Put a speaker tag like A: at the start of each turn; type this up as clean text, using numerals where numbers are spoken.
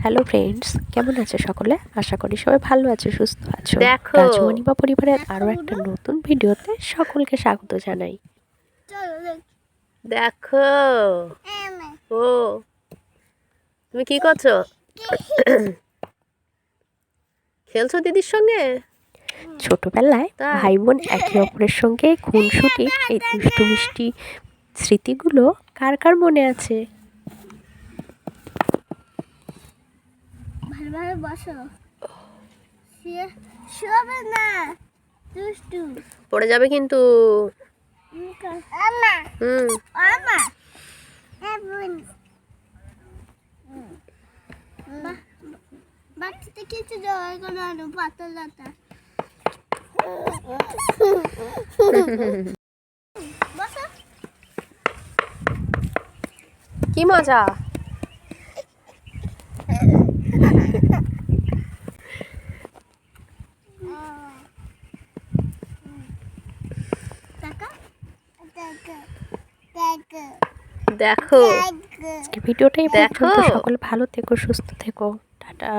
A: Hello friends, কেমন আছে সকলে? আশা করি সবাই ভালো আছে, সুস্থ আছো।
B: দেখো
A: রাজমণিমা পরিবারের আরো একটা নতুন ভিডিওতে সকলকে স্বাগত জানাই।
B: দেখো ও তুমি কি করছো? খেলছো দিদির সঙ্গে?
A: ছোটবেলায়
B: তাই
A: ভাই বোন একে অপরের সঙ্গে খুনসুটির এই দুষ্টু মিষ্টি স্মৃতিগুলো কার কার মনে আছে?
C: ভালোভাবে বসো, শোবে না, দুষ্টু
B: পড়ে যাবে কিন্তু।
C: আমা
B: হুম
C: আমা এমন বাচ্চাতে কিছু জয় করে আনো পাতলাটা বসো।
B: কি মজা।
A: দেখো আজকে ভিডিওটাই
B: দেখো।
A: পর্যন্ত। সকলে ভালো থেকো, সুস্থ থেকো, টাটা।